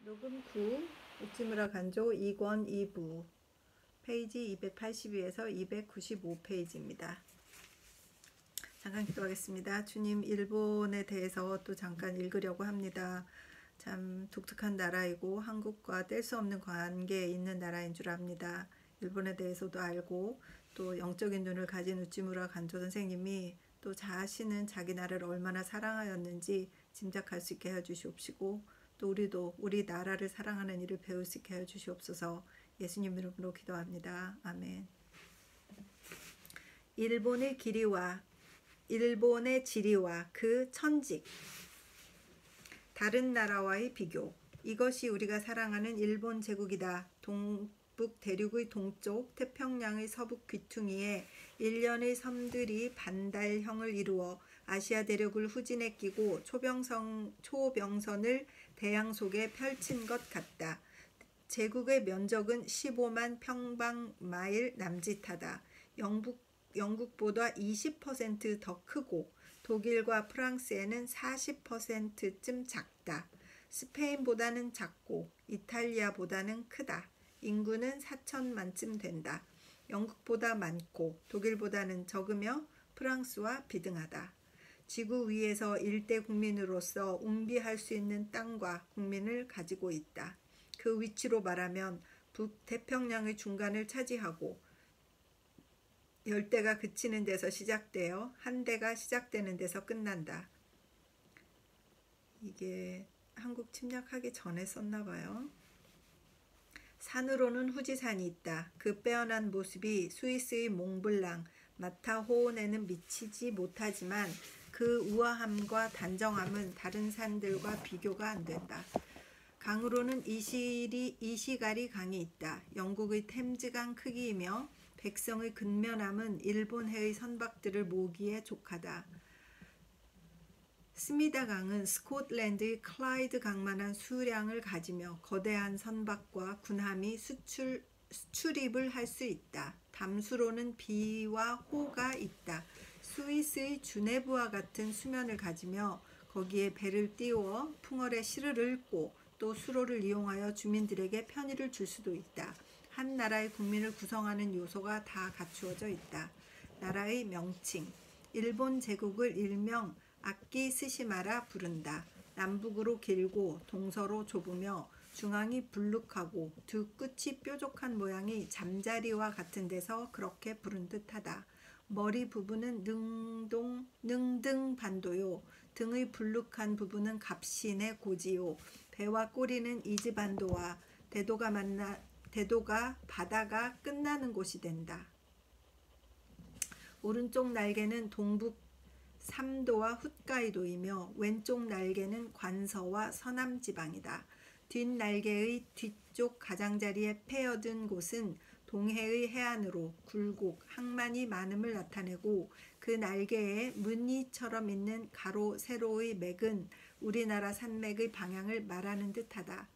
녹음 9 우찌무라 간조 2권 2부 페이지 282에서 295페이지입니다. 잠깐 기도하겠습니다. 주님, 일본에 대해서 또 잠깐 읽으려고 합니다. 참 독특한 나라이고 한국과 뗄 수 없는 관계에 있는 나라인 줄 압니다. 일본에 대해서도 알고 또 영적인 눈을 가진 우찌무라 간조 선생님이 또 자신은 자기 나라를 얼마나 사랑하였는지 짐작할 수 있게 해주시옵시고 또 우리도 우리 나라를 사랑하는 일을 배울 수 있게 해주시옵소서. 예수님 이름으로 기도합니다. 아멘. 일본의 지리와 그 천직, 다른 나라와의 비교. 이것이 우리가 사랑하는 일본 제국이다. 동북 대륙의 동쪽, 태평양의 서북 귀퉁이에 일련의 섬들이 반달형을 이루어 아시아 대륙을 후진에 끼고 초병선을 대양 속에 펼친 것 같다. 제국의 면적은 15만 평방마일 남짓하다. 영국보다 20% 더 크고 독일과 프랑스에는 40%쯤 작다. 스페인보다는 작고 이탈리아보다는 크다. 인구는 4천만쯤 된다. 영국보다 많고 독일보다는 적으며 프랑스와 비등하다. 지구 위에서 일대 국민으로서 웅비할 수 있는 땅과 국민을 가지고 있다. 그 위치로 말하면 북태평양의 중간을 차지하고 열대가 그치는 데서 시작되어 한대가 시작되는 데서 끝난다. 이게 한국 침략하기 전에 썼나봐요. 산으로는 후지산이 있다. 그 빼어난 모습이 스위스의 몽블랑, 마타호온에는 미치지 못하지만 그 우아함과 단정함은 다른 산들과 비교가 안 된다. 강으로는 이시가리 강이 있다. 영국의 템즈강 크기이며 백성의 근면함은 일본해의 선박들을 모기에 족하다. 스미다 강은 스코틀랜드의 클라이드 강만한 수량을 가지며 거대한 선박과 군함이 수출입을 할 수 있다. 담수로는 비와 호가 있다. 스위스의 주네브와 같은 수면을 가지며 거기에 배를 띄워 풍월에 실을 읊고 또 수로를 이용하여 주민들에게 편의를 줄 수도 있다. 한 나라의 국민을 구성하는 요소가 다 갖추어져 있다. 나라의 명칭. 일본 제국을 일명 아키스시마라 부른다. 남북으로 길고 동서로 좁으며 중앙이 불룩하고 두 끝이 뾰족한 모양이 잠자리와 같은 데서 그렇게 부른 듯하다. 머리 부분은 능등반도요. 등의 불룩한 부분은 갑신의 고지요. 배와 꼬리는 이즈반도와 대도가 바다가 끝나는 곳이 된다. 오른쪽 날개는 동북 3도와 홋카이도이며 왼쪽 날개는 관서와 서남지방이다. 뒷날개의 뒤쪽 가장자리에 패여든 곳은 동해의 해안으로 굴곡, 항만이 많음을 나타내고 그 날개에 무늬처럼 있는 가로, 세로의 맥은 우리나라 산맥의 방향을 말하는 듯하다.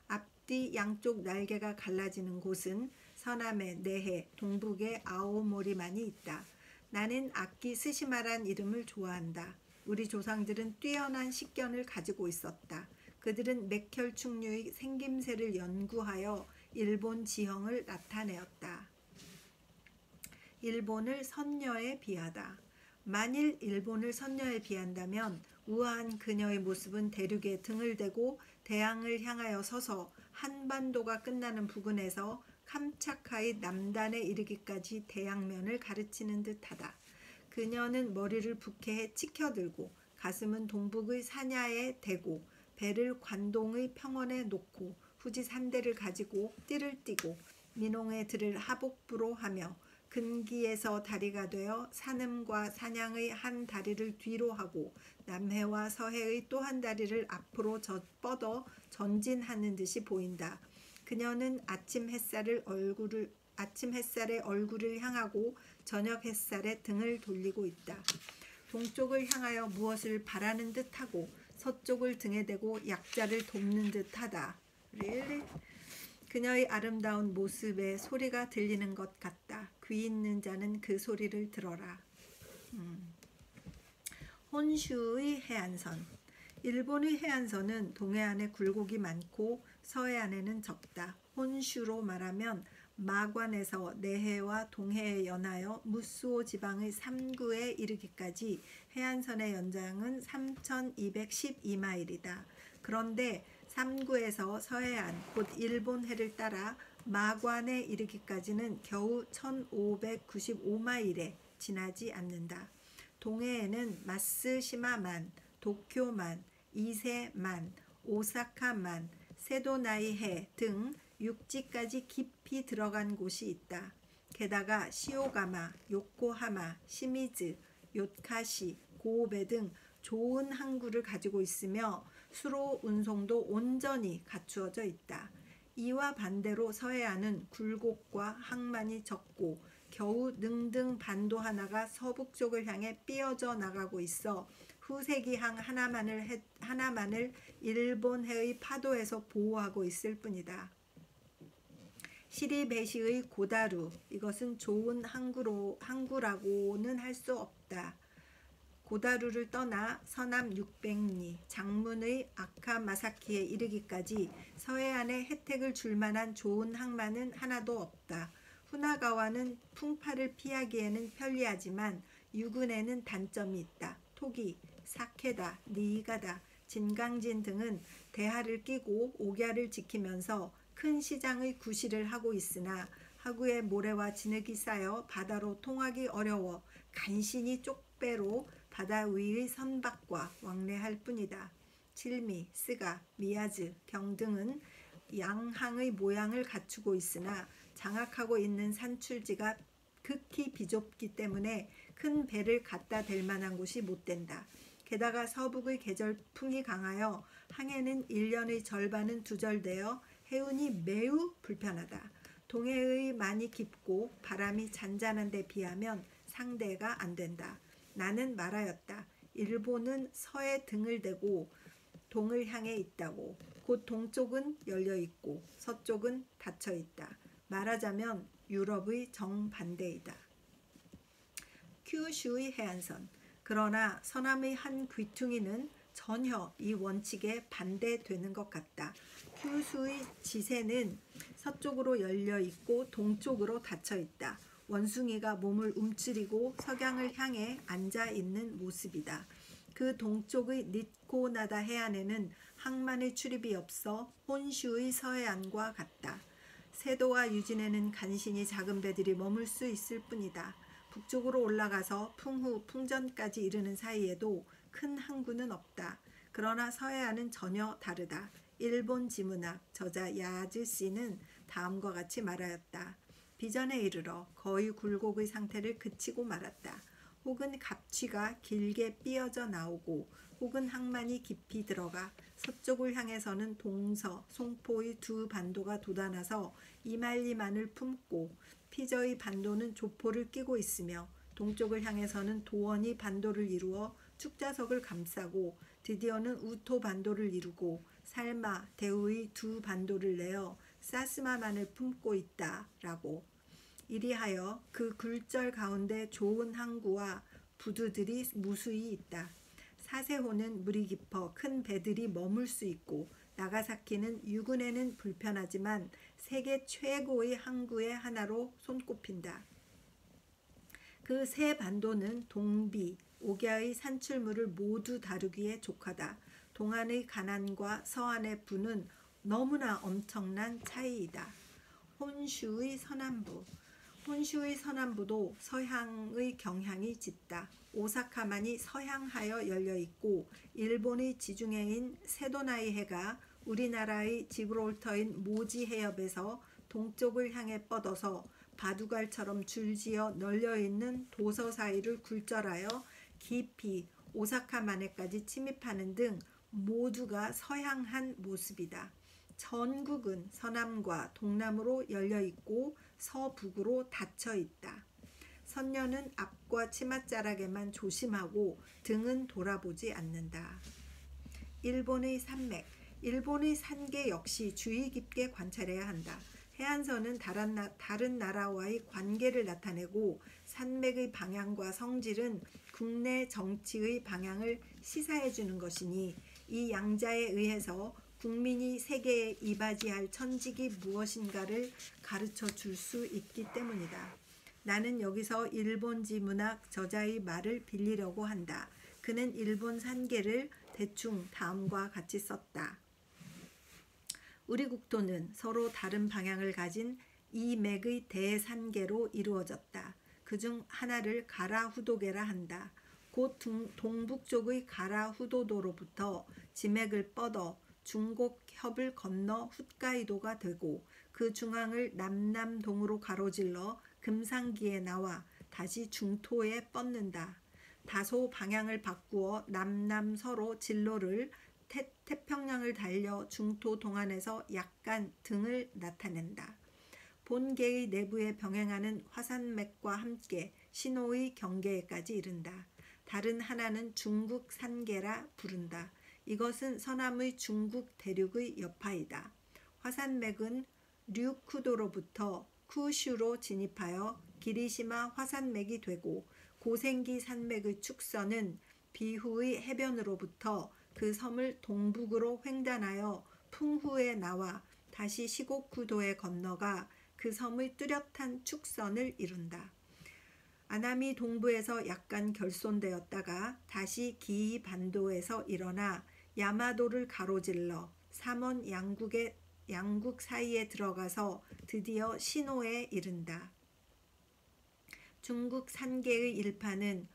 앞뒤 양쪽 날개가 갈라지는 곳은 서남에 내해, 동북에 아오모리만이 있다. 나는 아키스시마란 이름을 좋아한다. 우리 조상들은 뛰어난 식견을 가지고 있었다. 그들은 맥혈충류의 생김새를 연구하여 일본 지형을 나타내었다. 일본을 선녀에 비하다. 만일 일본을 선녀에 비한다면 우아한 그녀의 모습은 대륙에 등을 대고 대양을 향하여 서서 한반도가 끝나는 부근에서 캄차카의 남단에 이르기까지 대양면을 가르치는 듯하다. 그녀는 머리를 북해에 치켜들고 가슴은 동북의 사냐에 대고 배를 관동의 평원에 놓고 후지 산대를 가지고 띠를 띠고 민홍의 들을 하복부로 하며 근기에서 다리가 되어 산음과 산양의 한 다리를 뒤로 하고 남해와 서해의 또 한 다리를 앞으로 뻗어 전진하는 듯이 보인다. 그녀는 아침 햇살에 얼굴을 향하고 저녁 햇살에 등을 돌리고 있다. 동쪽을 향하여 무엇을 바라는 듯하고 서쪽을 등에 대고 약자를 돕는 듯하다. Really? 그녀의 아름다운 모습에 소리가 들리는 것 같다. 귀 있는 자는 그 소리를 들어라. 혼슈의 해안선. 일본의 해안선은 동해안에 굴곡이 많고 서해안에는 적다. 혼슈로 말하면 마관에서 내해와 동해에 연하여 무스오 지방의 3구에 이르기까지 해안선의 연장은 3,212마일이다. 그런데 3구에서 서해안 곧 일본해를 따라 마관에 이르기까지는 겨우 1,595마일에 지나지 않는다. 동해에는 마쓰시마만, 도쿄만, 이세만, 오사카만, 세도나이해 등 육지까지 깊이 들어간 곳이 있다. 게다가 시오가마, 요코하마, 시미즈, 요카시, 고베 등 좋은 항구를 가지고 있으며 수로 운송도 온전히 갖추어져 있다. 이와 반대로 서해안은 굴곡과 항만이 적고 겨우 능등 반도 하나가 서북쪽을 향해 삐어져 나가고 있어 후세기항 하나만을 일본해의 파도에서 보호하고 있을 뿐이다. 시리베시의 고다루, 이것은 좋은 항구라고는 할 수 없다. 고다루를 떠나 서남 600리 장문의 아카마사키에 이르기까지 서해안에 혜택을 줄 만한 좋은 항만은 하나도 없다. 후나가와는 풍파를 피하기에는 편리하지만 유근에는 단점이 있다. 토기, 사케다, 니이가다, 진강진 등은 대하를 끼고 옥야를 지키면서 큰 시장의 구실을 하고 있으나 하구에 모래와 진흙이 쌓여 바다로 통하기 어려워 간신히 쪽배로 바다 위의 선박과 왕래할 뿐이다. 칠미, 스가, 미야즈, 경 등은 양항의 모양을 갖추고 있으나 장악하고 있는 산출지가 극히 비좁기 때문에 큰 배를 갖다 댈 만한 곳이 못 된다. 게다가 서북의 계절풍이 강하여 항해는 1년의 절반은 두절되어 해운이 매우 불편하다. 동해의 많이 깊고 바람이 잔잔한 데 비하면 상대가 안 된다. 나는 말하였다. 일본은 서에 등을 대고 동을 향해 있다고. 곧 동쪽은 열려 있고 서쪽은 닫혀 있다. 말하자면 유럽의 정반대이다. 큐슈의 해안선. 그러나 서남의 한 귀퉁이는 전혀 이 원칙에 반대되는 것 같다. 큐슈의 지세는 서쪽으로 열려 있고 동쪽으로 닫혀 있다. 원숭이가 몸을 움츠리고 석양을 향해 앉아 있는 모습이다. 그 동쪽의 니코나다 해안에는 항만의 출입이 없어 혼슈의 서해안과 같다. 세도와 유진에는 간신히 작은 배들이 머물 수 있을 뿐이다. 북쪽으로 올라가서 풍후, 풍전까지 이르는 사이에도 큰 항구는 없다. 그러나 서해안은 전혀 다르다. 일본 지문학 저자 야즈 씨는 다음과 같이 말하였다. 비전에 이르러 거의 굴곡의 상태를 그치고 말았다. 혹은 갑취가 길게 삐어져 나오고 혹은 항만이 깊이 들어가 서쪽을 향해서는 동서, 송포의 두 반도가 돋아나서 이말리만을 품고 피저의 반도는 조포를 끼고 있으며 동쪽을 향해서는 도원이 반도를 이루어 축자석을 감싸고 드디어는 우토 반도를 이루고 살마, 대우의 두 반도를 내어 사스마만을 품고 있다라고. 이리하여 그 굴절 가운데 좋은 항구와 부두들이 무수히 있다. 사세호는 물이 깊어 큰 배들이 머물 수 있고 나가사키는 유근에는 불편하지만 세계 최고의 항구의 하나로 손꼽힌다. 그 세 반도는 동비, 옥야의 산출물을 모두 다루기에 족하다. 동안의 가난과 서안의 부는 너무나 엄청난 차이이다. 혼슈의 서남부. 혼슈의 서남부도 서향의 경향이 짙다. 오사카만이 서향하여 열려 있고 일본의 지중해인 세도나이해가 우리나라의 지브롤터인 모지 해협에서 동쪽을 향해 뻗어서 바둑알처럼 줄지어 널려있는 도서 사이를 굴절하여 깊이 오사카만해까지 침입하는 등 모두가 서향한 모습이다. 전국은 서남과 동남으로 열려 있고 서북으로 닫혀 있다. 선녀는 앞과 치맛자락에만 조심하고 등은 돌아보지 않는다. 일본의 산맥. 일본의 산계 역시 주의 깊게 관찰해야 한다. 해안선은 다른 나라와의 관계를 나타내고 산맥의 방향과 성질은 국내 정치의 방향을 시사해 주는 것이니 이 양자에 의해서 국민이 세계에 이바지할 천직이 무엇인가를 가르쳐 줄 수 있기 때문이다. 나는 여기서 일본지 문학 저자의 말을 빌리려고 한다. 그는 일본 산계를 대충 다음과 같이 썼다. 우리 국토는 서로 다른 방향을 가진 이 맥의 대산계로 이루어졌다. 그중 하나를 가라후도계라 한다. 곧 동북쪽의 가라후도도로부터 지맥을 뻗어 중곡협을 건너 홋카이도가 되고 그 중앙을 남남동으로 가로질러 금상기에 나와 다시 중토에 뻗는다. 다소 방향을 바꾸어 남남서로 진로를 태평양을 달려 중토 동안에서 약간 등을 나타낸다. 본계의 내부에 병행하는 화산맥과 함께 신호의 경계에까지 이른다. 다른 하나는 중국 산계라 부른다. 이것은 서남의 중국 대륙의 여파이다. 화산맥은 류쿠도로부터 쿠슈로 진입하여 기리시마 화산맥이 되고 고생기 산맥의 축선은 비후의 해변으로부터 그 섬을 동북으로 횡단하여 풍후에 나와 다시 시고쿠도에 건너가 그 섬의 뚜렷한 축선을 이룬다. 아나미 동부에서 약간 결손되었다가 다시 기이 반도에서 일어나 야마도를 가로질러 삼원 양국 사이에 들어가서 드디어 신호에 이른다. 중국 산계의 일파는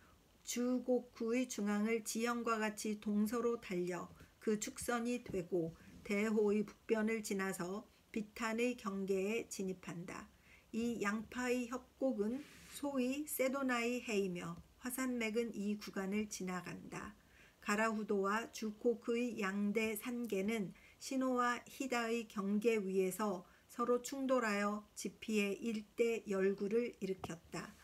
주고쿠의 중앙을 지형과 같이 동서로 달려 그 축선이 되고 대호의 북변을 지나서 비탄의 경계에 진입한다. 이 양파의 협곡은 소위 세도나이 해이며 화산맥은 이 구간을 지나간다. 가라후도와 주코쿠의 양대 산계는 시노와 히다의 경계 위에서 서로 충돌하여 지피의 일대 열구를 일으켰다.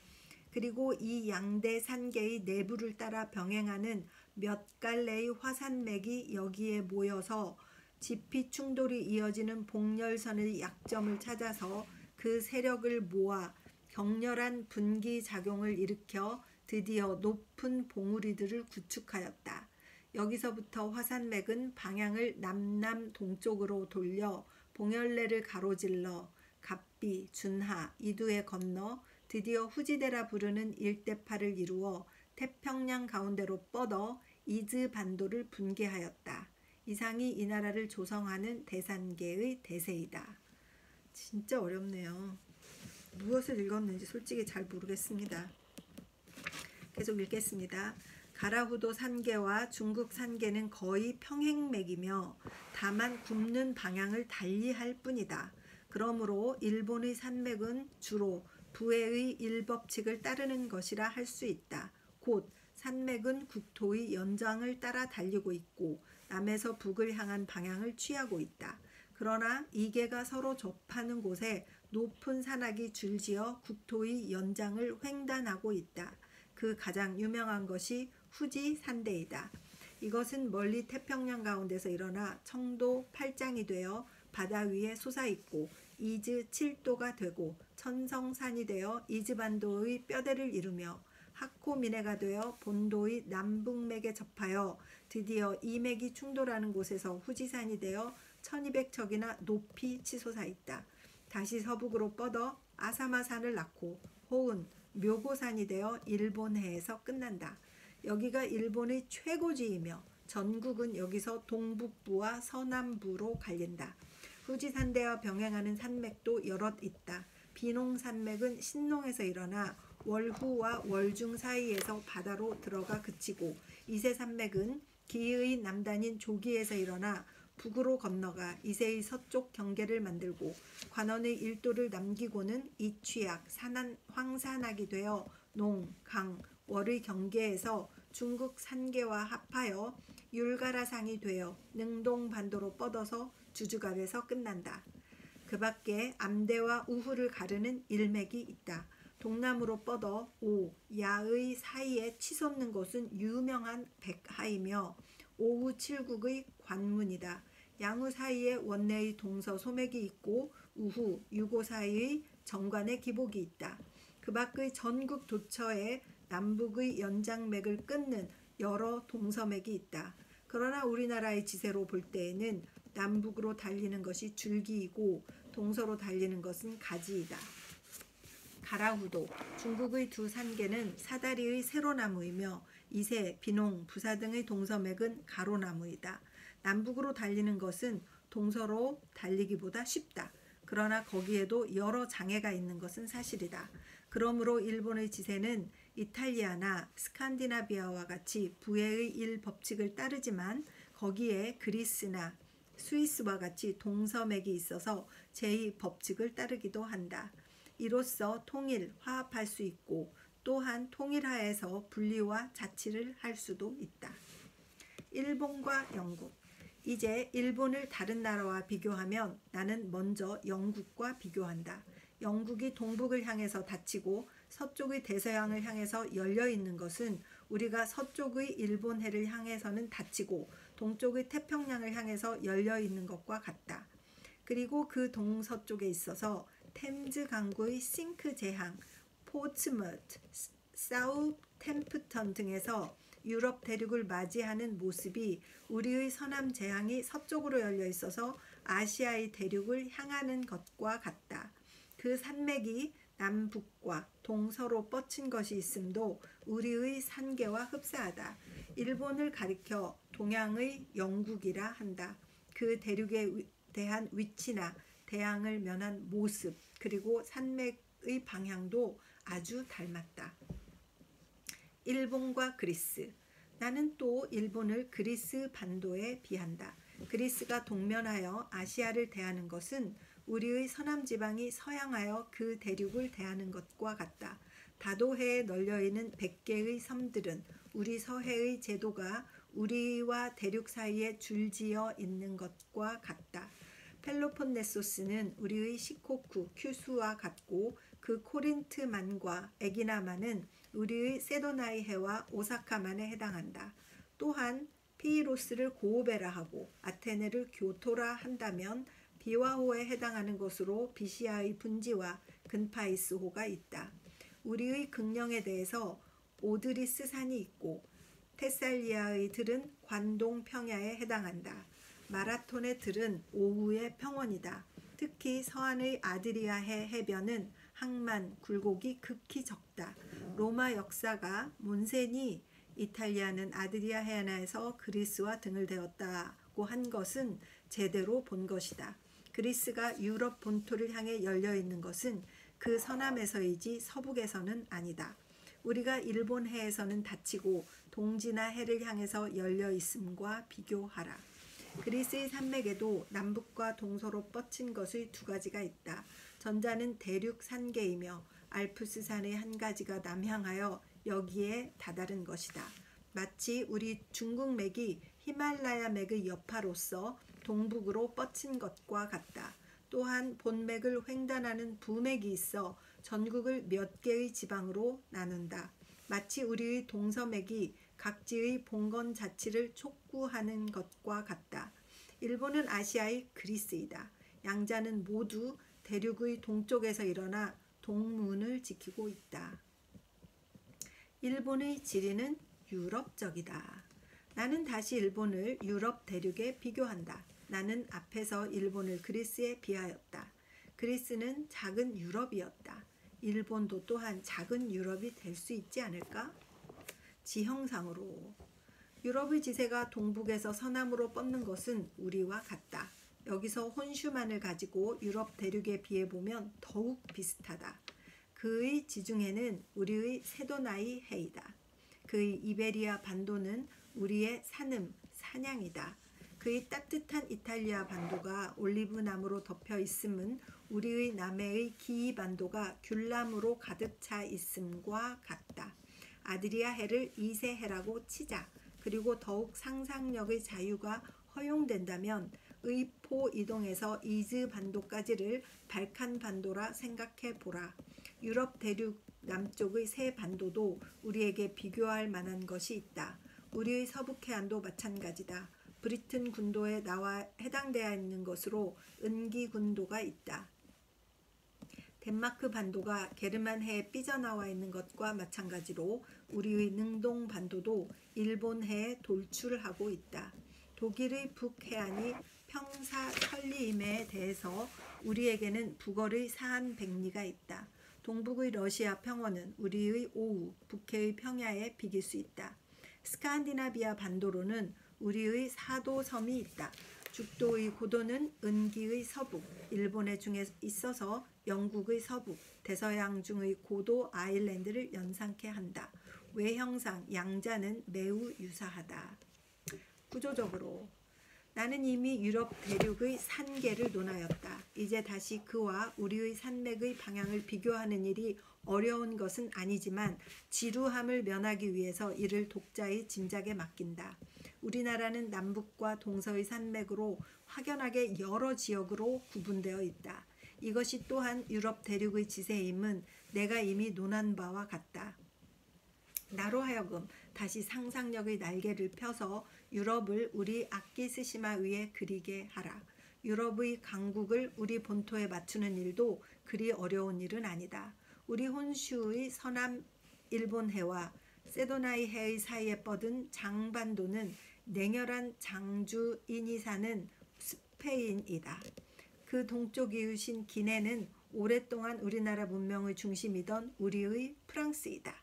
그리고 이 양대 산계의 내부를 따라 병행하는 몇 갈래의 화산맥이 여기에 모여서 지피 충돌이 이어지는 복렬선의 약점을 찾아서 그 세력을 모아 격렬한 분기 작용을 일으켜 드디어 높은 봉우리들을 구축하였다. 여기서부터 화산맥은 방향을 남남동쪽으로 돌려 봉열레를 가로질러 갑비, 준하, 이두에 건너 드디어 후지대라 부르는 일대파를 이루어 태평양 가운데로 뻗어 이즈 반도를 분계하였다. 이상이 이 나라를 조성하는 대산계의 대세이다. 진짜 어렵네요. 무엇을 읽었는지 솔직히 잘 모르겠습니다. 계속 읽겠습니다. 가라후도 산계와 중국 산계는 거의 평행맥이며 다만 굽는 방향을 달리할 뿐이다. 그러므로 일본의 산맥은 주로 부해의 일법칙을 따르는 것이라 할 수 있다. 곧 산맥은 국토의 연장을 따라 달리고 있고 남에서 북을 향한 방향을 취하고 있다. 그러나 이계가 서로 접하는 곳에 높은 산악이 줄지어 국토의 연장을 횡단하고 있다. 그 가장 유명한 것이 후지 산대이다. 이것은 멀리 태평양 가운데서 일어나 청도 8장이 되어 바다 위에 솟아있고 이즈 7도가 되고 천성산이 되어 이즈반도의 뼈대를 이루며 하코미네가 되어 본도의 남북맥에 접하여 드디어 이 맥이 충돌하는 곳에서 후지산이 되어 1200척이나 높이 치솟아 있다. 다시 서북으로 뻗어 아사마산을 낳고 호은, 묘고산이 되어 일본해에서 끝난다. 여기가 일본의 최고지이며 전국은 여기서 동북부와 서남부로 갈린다. 후지산대와 병행하는 산맥도 여럿 있다. 비농산맥은 신농에서 일어나 월후와 월중 사이에서 바다로 들어가 그치고 이세산맥은 기의 남단인 조기에서 일어나 북으로 건너가 이세의 서쪽 경계를 만들고 관원의 일도를 남기고는 이취약, 산한, 황산악이 되어 농, 강, 월의 경계에서 중국 산계와 합하여 율가라상이 되어 능동반도로 뻗어서 주주갑에서 끝난다. 그 밖에 암대와 우후를 가르는 일맥이 있다. 동남으로 뻗어 오, 야의 사이에 치솟는 곳은 유명한 백하이며 오후 칠국의 관문이다. 양우 사이에 원내의 동서 소맥이 있고 우후, 유고 사이의 정관의 기복이 있다. 그 밖의 전국 도처에 남북의 연장맥을 끊는 여러 동서맥이 있다. 그러나 우리나라의 지세로 볼 때에는 남북으로 달리는 것이 줄기이고 동서로 달리는 것은 가지이다. 가라후도 중국의 두 산계는 사다리의 세로나무이며 이세, 비농, 부사 등의 동서맥은 가로나무이다. 남북으로 달리는 것은 동서로 달리기보다 쉽다. 그러나 거기에도 여러 장애가 있는 것은 사실이다. 그러므로 일본의 지세는 이탈리아나 스칸디나비아와 같이 부해의 일법칙을 따르지만 거기에 그리스나 스위스와 같이 동서맥이 있어서 제2법칙을 따르기도 한다. 이로써 통일, 화합할 수 있고 또한 통일하에서 분리와 자치를 할 수도 있다. 일본과 영국. 이제 일본을 다른 나라와 비교하면 나는 먼저 영국과 비교한다. 영국이 동북을 향해서 닫히고 서쪽의 대서양을 향해서 열려 있는 것은 우리가 서쪽의 일본해를 향해서는 닫히고 동쪽의 태평양을 향해서 열려 있는 것과 같다. 그리고 그 동서쪽에 있어서 템즈 강구의 싱크 제항, 포츠머트, 사우템프턴 등에서 유럽 대륙을 맞이하는 모습이 우리의 서남 제항이 서쪽으로 열려 있어서 아시아의 대륙을 향하는 것과 같다. 그 산맥이 남북과 동서로 뻗친 것이 있음도 우리의 산계와 흡사하다. 일본을 가리켜 동양의 영국이라 한다. 그 대륙에 대한 위치나 대양을 면한 모습 그리고 산맥의 방향도 아주 닮았다. 일본과 그리스. 나는 또 일본을 그리스 반도에 비한다. 그리스가 동면하여 아시아를 대하는 것은 우리의 서남 지방이 서양하여 그 대륙을 대하는 것과 같다. 다도해에 널려있는 100개의 섬들은 우리 서해의 제도가 우리와 대륙 사이에 줄지어 있는 것과 같다. 펠로폰네소스는 우리의 시코쿠, 큐수와 같고 그 코린트만과 에기나만은 우리의 세도나이해와 오사카만에 해당한다. 또한 피이로스를 고오베라 하고 아테네를 교토라 한다면 비와호에 해당하는 것으로 비시아의 분지와 근파이스호가 있다. 우리의 극령에 대해서 오드리스 산이 있고 테살리아의 들은 관동 평야에 해당한다. 마라톤의 들은 오후의 평원이다. 특히 서안의 아드리아해 해변은 항만, 굴곡이 극히 적다. 로마 역사가 몬세니 이탈리아는 아드리아 해안에서 그리스와 등을 대었다고 한 것은 제대로 본 것이다. 그리스가 유럽 본토를 향해 열려 있는 것은 그 서남에서이지 서북에서는 아니다. 우리가 일본 해에서는 닫히고 동지나 해를 향해서 열려 있음과 비교하라. 그리스의 산맥에도 남북과 동서로 뻗친 것의 두 가지가 있다. 전자는 대륙 산계이며 알프스산의 한 가지가 남향하여 여기에 다다른 것이다. 마치 우리 중국맥이 히말라야 맥의 여파로서 동북으로 뻗친 것과 같다. 또한 본맥을 횡단하는 부맥이 있어 전국을 몇 개의 지방으로 나눈다. 마치 우리의 동서맥이 각지의 봉건 자치를 촉구하는 것과 같다. 일본은 아시아의 그리스이다. 양자는 모두 대륙의 동쪽에서 일어나 동문을 지키고 있다. 일본의 지리는 유럽적이다. 나는 다시 일본을 유럽 대륙에 비교한다. 나는 앞에서 일본을 그리스에 비하였다. 그리스는 작은 유럽이었다. 일본도 또한 작은 유럽이 될 수 있지 않을까? 지형상으로 유럽의 지세가 동북에서 서남으로 뻗는 것은 우리와 같다. 여기서 혼슈만을 가지고 유럽 대륙에 비해 보면 더욱 비슷하다. 그의 지중해는 우리의 세도나이 해이다. 그의 이베리아 반도는 우리의 산음, 산양이다. 그의 따뜻한 이탈리아 반도가 올리브 나무로 덮여 있음은 우리의 남해의 기이 반도가 귤나무로 가득 차 있음과 같다. 아드리아 해를 이세 해라고 치자. 그리고 더욱 상상력의 자유가 허용된다면 의포 이동에서 이즈 반도까지를 발칸 반도라 생각해 보라. 유럽 대륙 남쪽의 세 반도도 우리에게 비교할 만한 것이 있다. 우리의 서북 해안도 마찬가지다. 브리튼 군도에 나와 해당되어 있는 것으로 은기 군도가 있다. 덴마크 반도가 게르만해에 삐져나와 있는 것과 마찬가지로 우리의 능동 반도도 일본해에 돌출하고 있다. 독일의 북해안이 평사 천리임에 대해서 우리에게는 북어의 사한백리가 있다. 동북의 러시아 평원은 우리의 오후, 북해의 평야에 비길 수 있다. 스칸디나비아 반도로는 우리의 사도섬이 있다. 죽도의 고도는 은기의 서북, 일본의 중에 있어서 영국의 서북, 대서양 중의 고도 아일랜드를 연상케 한다. 외형상 양자는 매우 유사하다. 구조적으로 나는 이미 유럽 대륙의 산계를 논하였다. 이제 다시 그와 우리의 산맥의 방향을 비교하는 일이 어려운 것은 아니지만 지루함을 면하기 위해서 이를 독자의 짐작에 맡긴다. 우리나라는 남북과 동서의 산맥으로 확연하게 여러 지역으로 구분되어 있다. 이것이 또한 유럽 대륙의 지세임은 내가 이미 논한 바와 같다. 나로 하여금 다시 상상력의 날개를 펴서 유럽을 우리 아키스시마 위에 그리게 하라. 유럽의 강국을 우리 본토에 맞추는 일도 그리 어려운 일은 아니다. 우리 혼슈의 서남 일본해와 세도나이해의 사이에 뻗은 장반도는 냉혈한 장주인이 사는 스페인이다. 그 동쪽 이웃인 기네는 오랫동안 우리나라 문명의 중심이던 우리의 프랑스이다.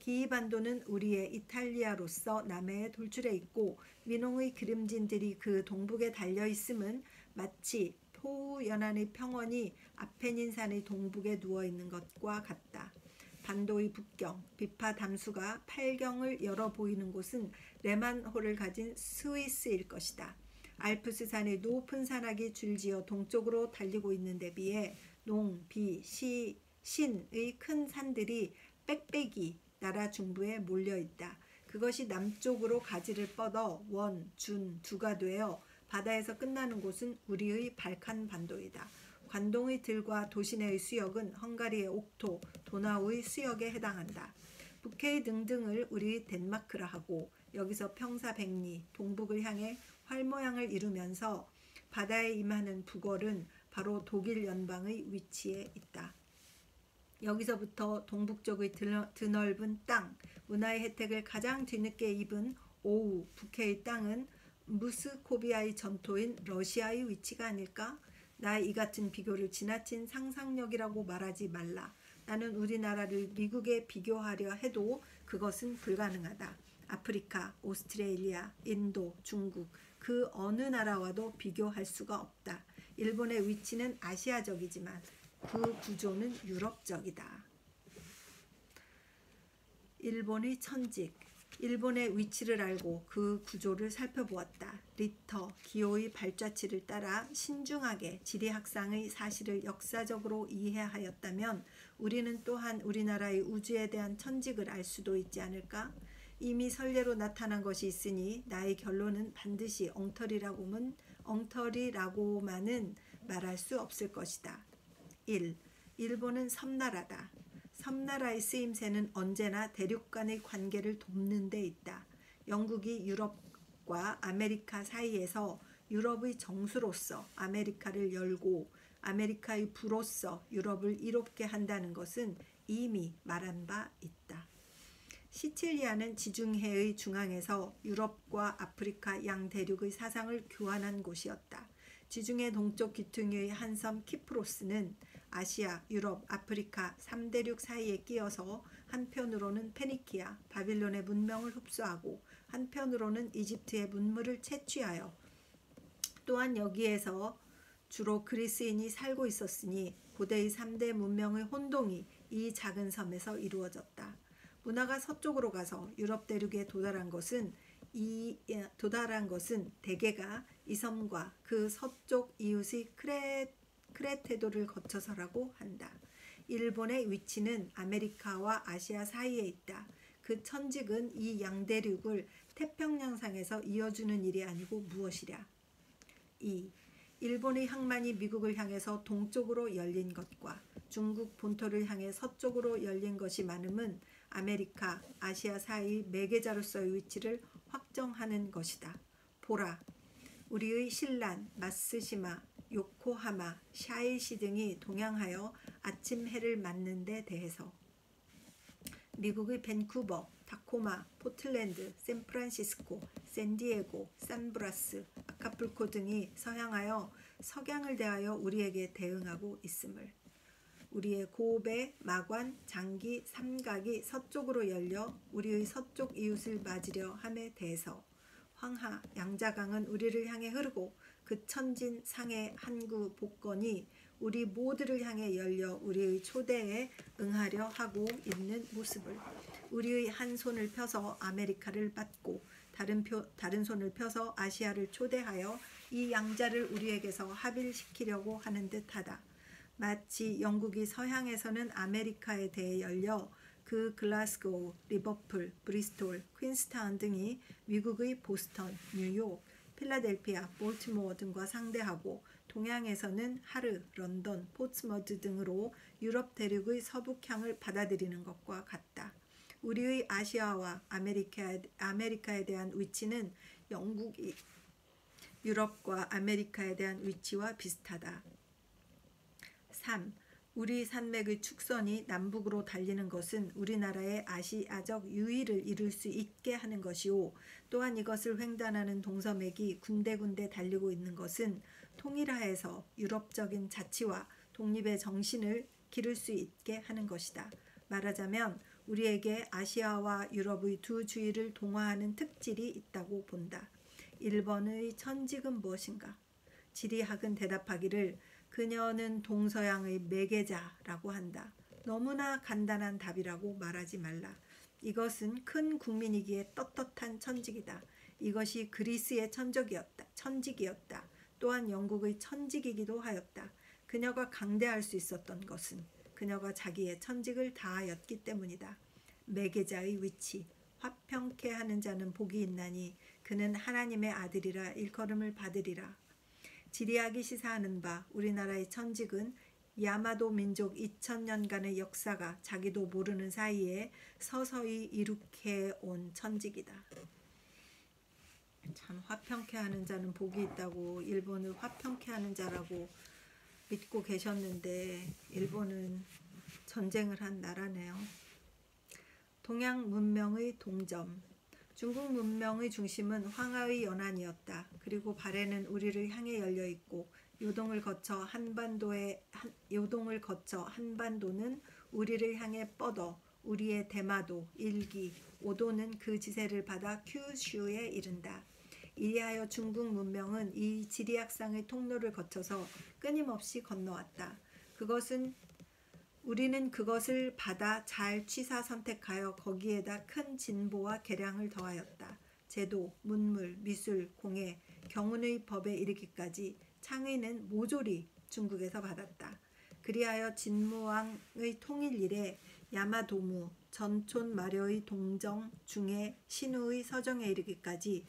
기이반도는 우리의 이탈리아로서 남해에 돌출해 있고 민홍의 기름진들이 그 동북에 달려 있음은 마치 포우연안의 평원이 아페닌산의 동북에 누워 있는 것과 같다. 반도의 북경, 비파 담수가 팔경을 열어 보이는 곳은 레만호를 가진 스위스일 것이다. 알프스산의 높은 산악이 줄지어 동쪽으로 달리고 있는 데 비해 농, 비, 시, 신의 큰 산들이 빽빽이 나라 중부에 몰려 있다. 그것이 남쪽으로 가지를 뻗어 원, 준, 두가 되어 바다에서 끝나는 곳은 우리의 발칸 반도이다. 관동의 들과 도시내의 수역은 헝가리의 옥토, 도나우의 수역에 해당한다. 북해의 등등을 우리 덴마크라 하고 여기서 평사백리, 동북을 향해 활모양을 이루면서 바다에 임하는 북월은 바로 독일 연방의 위치에 있다. 여기서부터 동북쪽의 드넓은 땅, 문화의 혜택을 가장 뒤늦게 입은 오후, 북해의 땅은 무스코비아의 전토인 러시아의 위치가 아닐까? 나의 이 같은 비교를 지나친 상상력이라고 말하지 말라. 나는 우리나라를 미국에 비교하려 해도 그것은 불가능하다. 아프리카, 오스트레일리아, 인도, 중국 그 어느 나라와도 비교할 수가 없다. 일본의 위치는 아시아적이지만 그 구조는 유럽적이다. 일본의 천직. 일본의 위치를 알고 그 구조를 살펴보았다. 리터, 기호의 발자취를 따라 신중하게 지리학상의 사실을 역사적으로 이해하였다면 우리는 또한 우리나라의 우주에 대한 천직을 알 수도 있지 않을까? 이미 선례로 나타난 것이 있으니 나의 결론은 반드시 엉터리라고만은 말할 수 없을 것이다. 1. 일본은 섬나라다. 섬나라의 쓰임새는 언제나 대륙 간의 관계를 돕는 데 있다. 영국이 유럽과 아메리카 사이에서 유럽의 정수로서 아메리카를 열고 아메리카의 부로서 유럽을 이롭게 한다는 것은 이미 말한 바 있다. 시칠리아는 지중해의 중앙에서 유럽과 아프리카 양 대륙의 사상을 교환한 곳이었다. 지중해 동쪽 귀퉁이의 한 섬 키프로스는 아시아, 유럽, 아프리카 3대륙 사이에 끼어서 한편으로는 페니키아, 바빌론의 문명을 흡수하고 한편으로는 이집트의 문물을 채취하여 또한 여기에서 주로 그리스인이 살고 있었으니 고대의 3대 문명의 혼동이 이 작은 섬에서 이루어졌다. 문화가 서쪽으로 가서 유럽 대륙에 도달한 것은 대개가 이 섬과 그 서쪽 이웃의 크레테도를 거쳐서라고 한다. 일본의 위치는 아메리카와 아시아 사이에 있다. 그 천직은 이 양대륙을 태평양상에서 이어주는 일이 아니고 무엇이랴. 2. 일본의 항만이 미국을 향해서 동쪽으로 열린 것과 중국 본토를 향해 서쪽으로 열린 것이 많음은 아메리카, 아시아 사이 매개자로서의 위치를 확정하는 것이다. 보라, 우리의 신란, 마쓰시마, 요코하마, 샤이시 등이 동양하여 아침 해를 맞는 데 대해서 미국의 밴쿠버, 타코마, 포틀랜드, 샌프란시스코, 샌디에고, 산브라스, 아카풀코 등이 서향하여 석양을 대하여 우리에게 대응하고 있음을, 우리의 고배, 마관, 장기, 삼각이 서쪽으로 열려 우리의 서쪽 이웃을 맞으려 함에 대해서 황하, 양자강은 우리를 향해 흐르고 그 천진, 상해, 한구, 복건이 우리 모두를 향해 열려 우리의 초대에 응하려 하고 있는 모습을, 우리의 한 손을 펴서 아메리카를 받고 다른 손을 펴서 아시아를 초대하여 이 양자를 우리에게서 합일시키려고 하는 듯하다. 마치 영국이 서향에서는 아메리카에 대해 열려 그 글라스고우, 리버풀, 브리스톨, 퀸스타운 등이 미국의 보스턴, 뉴욕, 필라델피아, 볼티모어 등과 상대하고 동양에서는 하르, 런던, 포츠머드 등으로 유럽 대륙의 서북향을 받아들이는 것과 같다. 우리의 아시아와 아메리카에 대한 위치는 영국이 유럽과 아메리카에 대한 위치와 비슷하다. 3. 우리 산맥의 축선이 남북으로 달리는 것은 우리나라의 아시아적 유의를 이룰 수 있게 하는 것이오, 또한 이것을 횡단하는 동서맥이 군데군데 달리고 있는 것은 통일하에서 유럽적인 자치와 독립의 정신을 기를 수 있게 하는 것이다. 말하자면 우리에게 아시아와 유럽의 두 주의를 동화하는 특질이 있다고 본다. 1번의 천직은 무엇인가? 지리학은 대답하기를 그녀는 동서양의 매개자라고 한다. 너무나 간단한 답이라고 말하지 말라. 이것은 큰 국민이기에 떳떳한 천직이다. 이것이 그리스의 천직이었다. 또한 영국의 천직이기도 하였다. 그녀가 강대할 수 있었던 것은 그녀가 자기의 천직을 다하였기 때문이다. 매개자의 위치, 화평케 하는 자는 복이 있나니 그는 하나님의 아들이라 일컬음을 받으리라. 지리학이 시사하는 바 우리나라의 천직은 야마도 민족 2000년간의 역사가 자기도 모르는 사이에 서서히 이룩해온 천직이다. 참, 화평케 하는 자는 복이 있다고 일본을 화평케 하는 자라고 믿고 계셨는데 일본은 전쟁을 한 나라네요. 동양 문명의 동점. 중국 문명의 중심은 황하의 연안이었다. 그리고 발해는 우리를 향해 열려 있고 요동을 거쳐 한반도는 우리를 향해 뻗어 우리의 대마도, 일기, 오도는 그 지세를 받아 큐슈에 이른다. 이리하여 중국 문명은 이 지리학상의 통로를 거쳐서 끊임없이 건너왔다. 우리는 그것을 받아 잘 취사 선택하여 거기에다 큰 진보와 개량을 더하였다. 제도, 문물, 미술, 공예, 경운의 법에 이르기까지 창의는 모조리 중국에서 받았다. 그리하여 진무왕의 통일 이래 야마도무, 전촌 마려의 동정, 중해, 신우의 서정에 이르기까지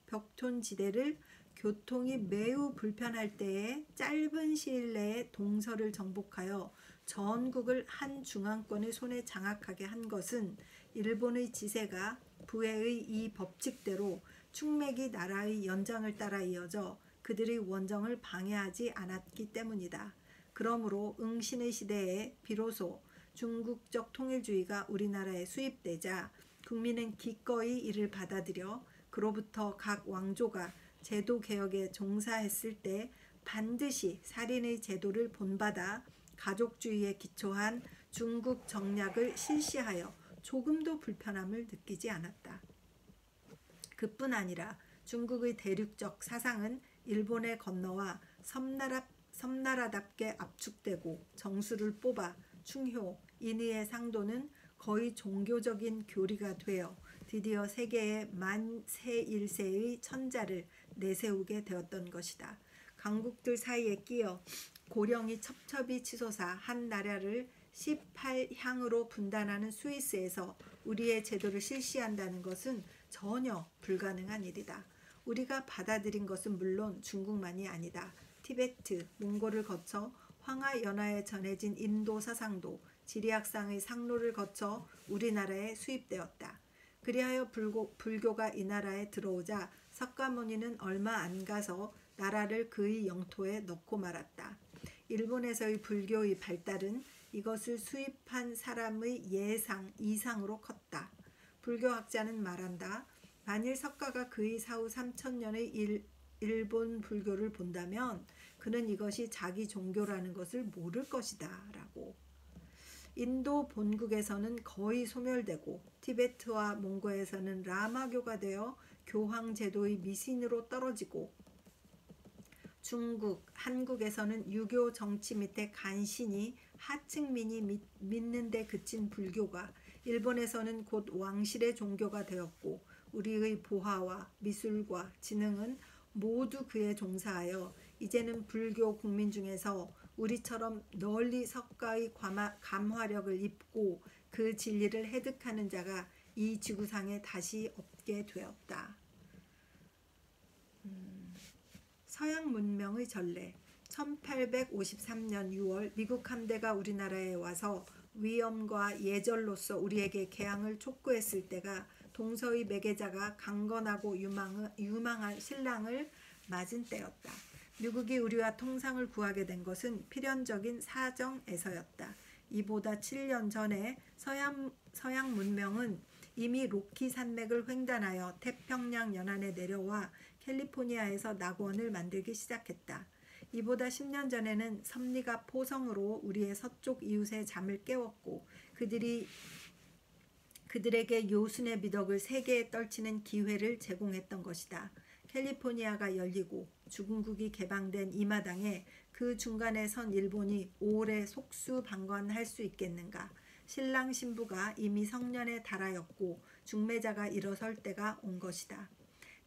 벽촌지대를 교통이 매우 불편할 때에 짧은 시일 내에 동서를 정복하여 전국을 한 중앙권의 손에 장악하게 한 것은 일본의 지세가 부해의 이 법칙대로 충맥이 나라의 연장을 따라 이어져 그들의 원정을 방해하지 않았기 때문이다. 그러므로 응신의 시대에 비로소 중국적 통일주의가 우리나라에 수입되자 국민은 기꺼이 이를 받아들여 그로부터 각 왕조가 제도 개혁에 종사했을 때 반드시 살인의 제도를 본받아 가족주의에 기초한 중국 정략을 실시하여 조금도 불편함을 느끼지 않았다. 그뿐 아니라 중국의 대륙적 사상은 일본에 건너와 섬나라답게 압축되고 정수를 뽑아 충효, 인의의 상도는 거의 종교적인 교리가 되어 드디어 세계의 만세 1세의 천자를 내세우게 되었던 것이다. 강국들 사이에 끼어 고령이 첩첩이 치솟아 한 나라를 18향으로 분단하는 스위스에서 우리의 제도를 실시한다는 것은 전혀 불가능한 일이다. 우리가 받아들인 것은 물론 중국만이 아니다. 티베트, 몽골을 거쳐 황하연화에 전해진 인도 사상도 지리학상의 상로를 거쳐 우리나라에 수입되었다. 그리하여 불교가 이 나라에 들어오자 석가모니는 얼마 안 가서 나라를 그의 영토에 넣고 말았다. 일본에서의 불교의 발달은 이것을 수입한 사람의 예상 이상으로 컸다. 불교학자는 말한다. 만일 석가가 그의 사후 3000년의 일본 불교를 본다면 그는 이것이 자기 종교라는 것을 모를 것이다 라고. 인도 본국에서는 거의 소멸되고 티베트와 몽고에서는 라마교가 되어 교황 제도의 미신으로 떨어지고 중국, 한국에서는 유교 정치 밑에 간신히 하층민이 믿는 데 그친 불교가 일본에서는 곧 왕실의 종교가 되었고 우리의 보화와 미술과 지능은 모두 그에 종사하여 이제는 불교 국민 중에서 우리처럼 널리 석가의 감화력을 입고 그 진리를 해득하는 자가 이 지구상에 다시 없게 되었다. 서양 문명의 전례. 1853년 6월 미국 함대가 우리나라에 와서 위엄과 예절로서 우리에게 개항을 촉구했을 때가 동서의 매개자가 강건하고 유망한 신랑을 맞은 때였다. 미국이 우리와 통상을 구하게 된 것은 필연적인 사정에서였다. 이보다 7년 전에 서양 문명은 이미 로키 산맥을 횡단하여 태평양 연안에 내려와 캘리포니아에서 낙원을 만들기 시작했다. 이보다 10년 전에는 섭리가 포성으로 우리의 서쪽 이웃의 잠을 깨웠고 그들에게 요순의 미덕을 세계에 떨치는 기회를 제공했던 것이다. 캘리포니아가 열리고 중국이 개방된 이 마당에 그 중간에 선 일본이 오래 속수방관할 수 있겠는가. 신랑 신부가 이미 성년에 달하였고 중매자가 일어설 때가 온 것이다.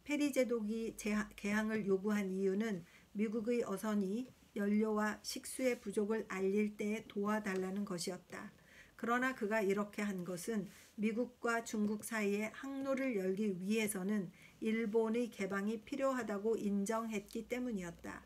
페리 제독이 개항을 요구한 이유는 미국의 어선이 연료와 식수의 부족을 알릴 때에 도와달라는 것이었다. 그러나 그가 이렇게 한 것은 미국과 중국 사이에 항로를 열기 위해서는 일본의 개방이 필요하다고 인정했기 때문이었다.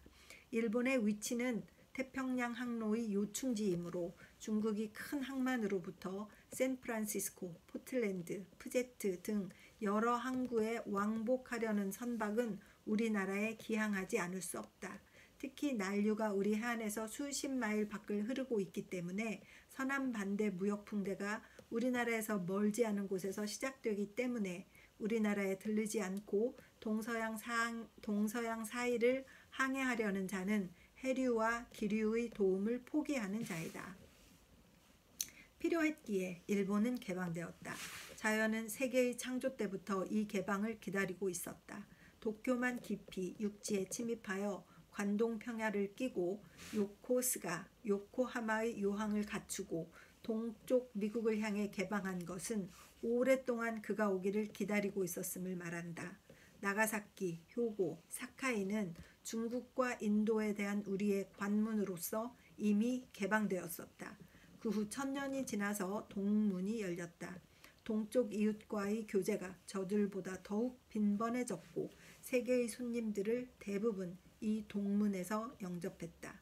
일본의 위치는 태평양 항로의 요충지이므로 중국이 큰 항만으로부터 샌프란시스코, 포틀랜드, 푸제트 등 여러 항구에 왕복하려는 선박은 우리나라에 기항하지 않을 수 없다. 특히 난류가 우리 해안에서 수십 마일 밖을 흐르고 있기 때문에 서남 반대 무역풍대가 우리나라에서 멀지 않은 곳에서 시작되기 때문에 우리나라에 들르지 않고 동서양 사이를 항해하려는 자는 해류와 기류의 도움을 포기하는 자이다. 필요했기에 일본은 개방되었다. 자연은 세계의 창조 때부터 이 개방을 기다리고 있었다. 도쿄만 깊이 육지에 침입하여 관동 평야를 끼고 요코스가 요코하마의 요항을 갖추고 동쪽 미국을 향해 개방한 것은 오랫동안 그가 오기를 기다리고 있었음을 말한다. 나가사키, 효고, 사카이는 중국과 인도에 대한 우리의 관문으로서 이미 개방되었었다. 그 후 1000년이 지나서 동문이 열렸다. 동쪽 이웃과의 교제가 저들보다 더욱 빈번해졌고 세계의 손님들을 대부분 이 동문에서 영접했다.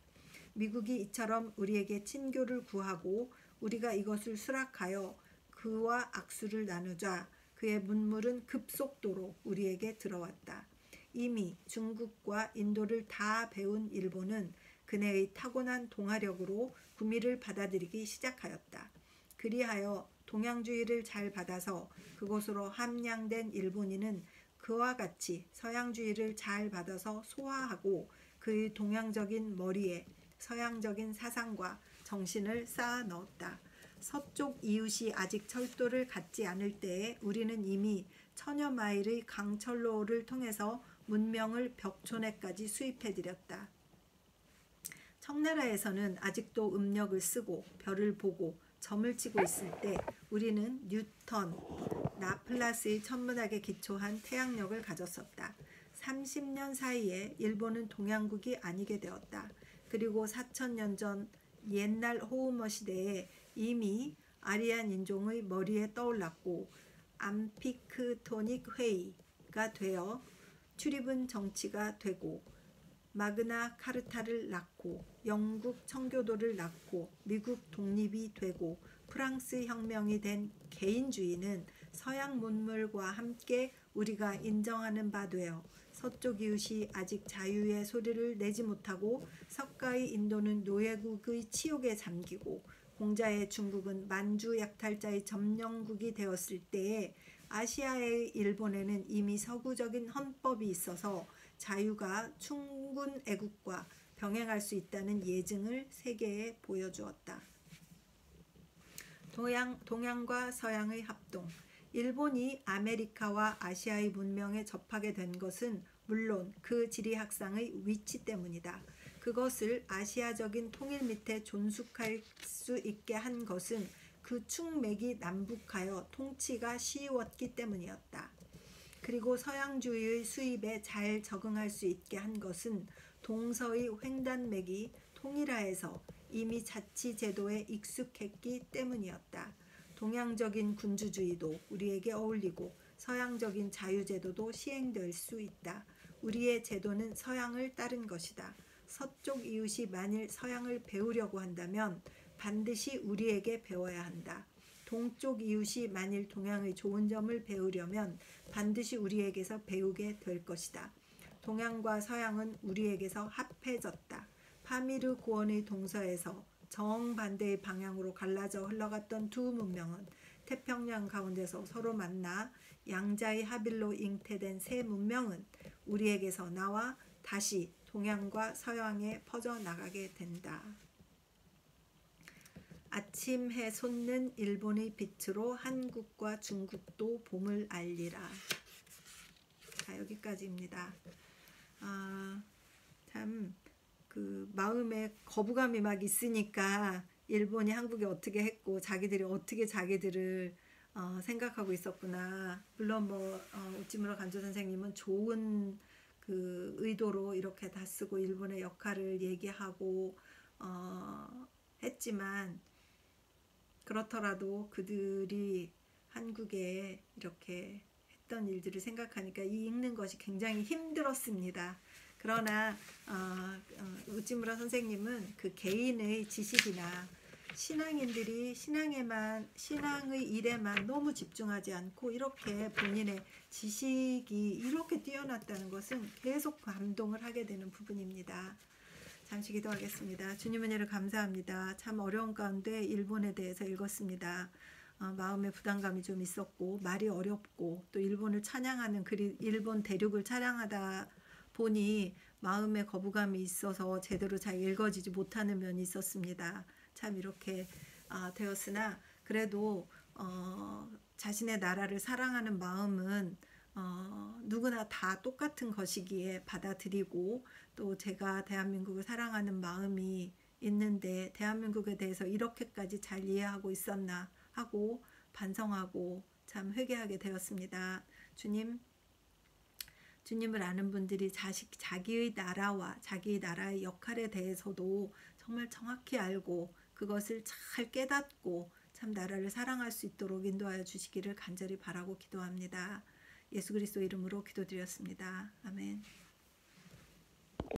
미국이 이처럼 우리에게 친교를 구하고 우리가 이것을 수락하여 그와 악수를 나누자 그의 문물은 급속도로 우리에게 들어왔다. 이미 중국과 인도를 다 배운 일본은 그네의 타고난 동화력으로 구미를 받아들이기 시작하였다. 그리하여 동양주의를 잘 받아서 그곳으로 함량된 일본인은 그와 같이 서양주의를 잘 받아서 소화하고 그의 동양적인 머리에 서양적인 사상과 정신을 쌓아 넣었다. 서쪽 이웃이 아직 철도를 갖지 않을 때에 우리는 이미 천여 마일의 강철로를 통해서 문명을 벽촌에까지 수입해드렸다. 청나라에서는 아직도 음력을 쓰고 별을 보고 점을 치고 있을 때 우리는 뉴턴, 라플라스의 천문학에 기초한 태양력을 가졌었다. 30년 사이에 일본은 동양국이 아니게 되었다. 그리고 4000년 전 옛날 호우머 시대에 이미 아리안 인종의 머리에 떠올랐고 암피크토닉 회의가 되어 출입은 정치가 되고 마그나 카르타를 낳고 영국 청교도를 낳고 미국 독립이 되고 프랑스 혁명이 된 개인주의는 서양 문물과 함께 우리가 인정하는 바 되어 서쪽 이웃이 아직 자유의 소리를 내지 못하고 서가의 인도는 노예국의 치욕에 잠기고 공자의 중국은 만주 약탈자의 점령국이 되었을 때에 아시아의 일본에는 이미 서구적인 헌법이 있어서 자유가 충군 애국과 병행할 수 있다는 예증을 세계에 보여주었다. 동양과 서양의 합동. 일본이 아메리카와 아시아의 문명에 접하게 된 것은 물론 그 지리학상의 위치 때문이다. 그것을 아시아적인 통일 밑에 존속할 수 있게 한 것은 그 축맥이 남북하여 통치가 쉬웠기 때문이었다. 그리고 서양주의의 수입에 잘 적응할 수 있게 한 것은 동서의 횡단맥이 통일하여서 이미 자치제도에 익숙했기 때문이었다. 동양적인 군주주의도 우리에게 어울리고 서양적인 자유제도도 시행될 수 있다. 우리의 제도는 서양을 따른 것이다. 서쪽 이웃이 만일 서양을 배우려고 한다면 반드시 우리에게 배워야 한다. 동쪽 이웃이 만일 동양의 좋은 점을 배우려면 반드시 우리에게서 배우게 될 것이다. 동양과 서양은 우리에게서 합해졌다. 파미르 고원의 동서에서 정반대의 방향으로 갈라져 흘러갔던 두 문명은 태평양 가운데서 서로 만나 양자의 합일로 잉태된 새 문명은 우리에게서 나와 다시 동양과 서양에 퍼져나가게 된다. 아침 해 솟는 일본의 빛으로 한국과 중국도 봄을 알리라. 자, 여기까지입니다. 참 그 마음에 거부감이 막 있으니까 일본이 한국에 어떻게 했고 자기들이 어떻게 자기들을 생각하고 있었구나. 물론 우찌무라 간조 선생님은 좋은 그 의도로 이렇게 다 쓰고 일본의 역할을 얘기하고 했지만 그렇더라도 그들이 한국에 이렇게 했던 일들을 생각하니까 이 읽는 것이 굉장히 힘들었습니다. 그러나 우찌무라 선생님은 그 개인의 지식이나 신앙인들이 신앙의 일에만 너무 집중하지 않고 이렇게 본인의 지식이 이렇게 뛰어났다는 것은 계속 감동을 하게 되는 부분입니다. 잠시 기도하겠습니다. 주님 은혜를 감사합니다. 참 어려운 가운데 일본에 대해서 읽었습니다. 마음의 부담감이 좀 있었고 말이 어렵고 또 일본을 찬양하는 일본 대륙을 찬양하다 보니 마음의 거부감이 있어서 제대로 잘 읽어지지 못하는 면이 있었습니다. 참 이렇게 되었으나 그래도 자신의 나라를 사랑하는 마음은 누구나 다 똑같은 것이기에 받아들이고 또 제가 대한민국을 사랑하는 마음이 있는데 대한민국에 대해서 이렇게까지 잘 이해하고 있었나 하고 반성하고 참 회개하게 되었습니다. 주님을 아는 분들이 자기의 나라와 자기의 나라의 역할에 대해서도 정말 정확히 알고 그것을 잘 깨닫고 참 나라를 사랑할 수 있도록 인도하여 주시기를 간절히 바라고 기도합니다. 예수 그리스도 이름으로 기도드렸습니다. 아멘.